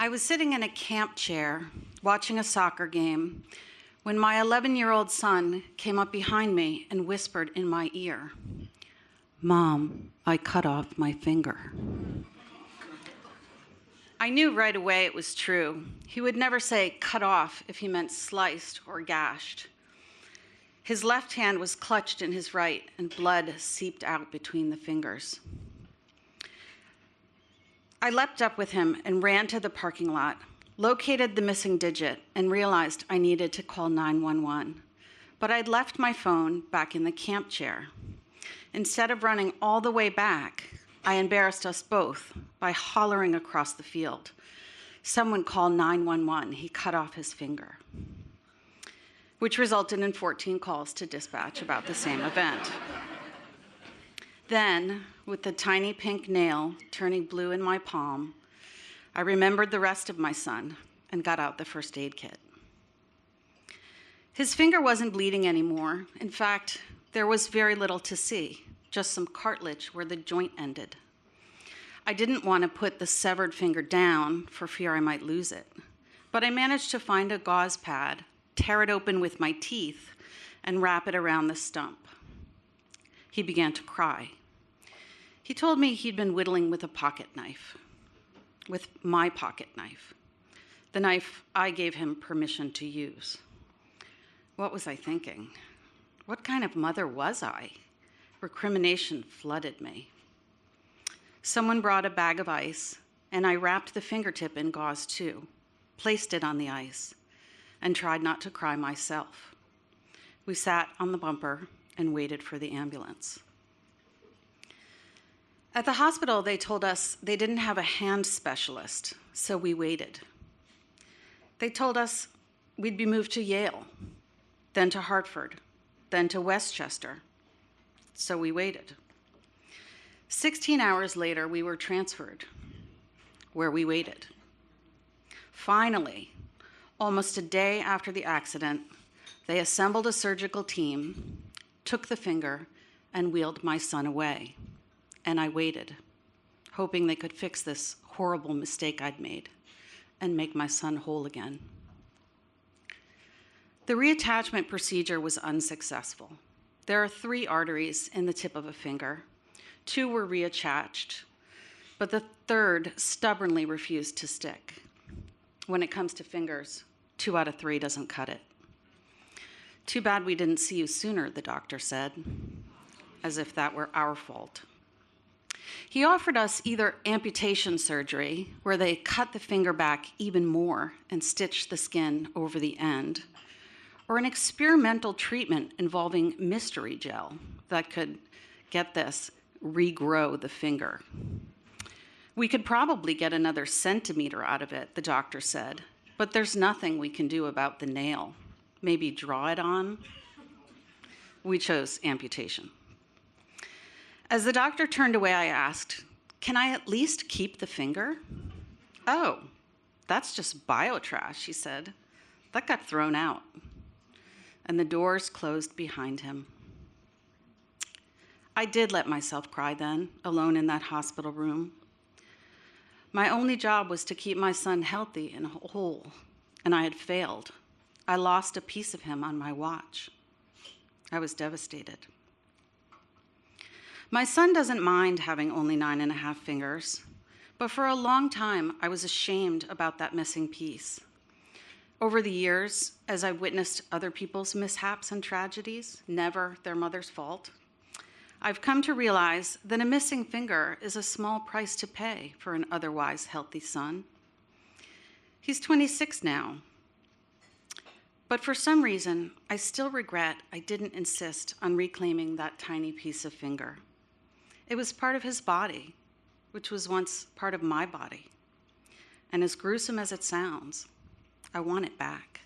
I was sitting in a camp chair watching a soccer game when my 11-year-old son came up behind me and whispered in my ear, "Mom, I cut off my finger." I knew right away it was true. He would never say cut off if he meant sliced or gashed. His left hand was clutched in his right, and blood seeped out between the fingers. I leapt up with him and ran to the parking lot, located the missing digit, and realized I needed to call 911. But I'd left my phone back in the camp chair. Instead of running all the way back, I embarrassed us both by hollering across the field. "Someone call 911, he cut off his finger," which resulted in 14 calls to dispatch about the same event. Then, with the tiny pink nail turning blue in my palm, I remembered the rest of my son and got out the first aid kit. His finger wasn't bleeding anymore. In fact, there was very little to see, just some cartilage where the joint ended. I didn't want to put the severed finger down for fear I might lose it, but I managed to find a gauze pad, tear it open with my teeth, and wrap it around the stump. He began to cry. He told me he'd been whittling with a pocket knife, with my pocket knife, the knife I gave him permission to use. What was I thinking? What kind of mother was I? Recrimination flooded me. Someone brought a bag of ice, and I wrapped the fingertip in gauze too, placed it on the ice, and tried not to cry myself. We sat on the bumper and waited for the ambulance. At the hospital, they told us they didn't have a hand specialist, so we waited. They told us we'd be moved to Yale, then to Hartford, then to Westchester, so we waited. 16 hours later, we were transferred, where we waited. Finally, almost a day after the accident, they assembled a surgical team, took the finger, and wheeled my son away. And I waited, hoping they could fix this horrible mistake I'd made and make my son whole again. The reattachment procedure was unsuccessful. There are 3 arteries in the tip of a finger. 2 were reattached, but the 3rd stubbornly refused to stick. When it comes to fingers, 2 out of 3 doesn't cut it. "Too bad we didn't see you sooner," the doctor said, as if that were our fault. He offered us either amputation surgery, where they cut the finger back even more and stitched the skin over the end, or an experimental treatment involving mystery gel that could, get this, regrow the finger. "We could probably get another centimeter out of it," the doctor said, "but there's nothing we can do about the nail. Maybe draw it on?" We chose amputation. As the doctor turned away, I asked, "Can I at least keep the finger?" "Oh, that's just biotrash," she said. "That got thrown out." And the doors closed behind him. I did let myself cry then, alone in that hospital room. My only job was to keep my son healthy and whole, and I had failed. I lost a piece of him on my watch. I was devastated. My son doesn't mind having only 9.5 fingers, but for a long time, I was ashamed about that missing piece. Over the years, as I witnessed other people's mishaps and tragedies, never their mother's fault, I've come to realize that a missing finger is a small price to pay for an otherwise healthy son. He's 26 now, but for some reason, I still regret I didn't insist on reclaiming that tiny piece of finger. It was part of his body, which was once part of my body. And as gruesome as it sounds, I want it back.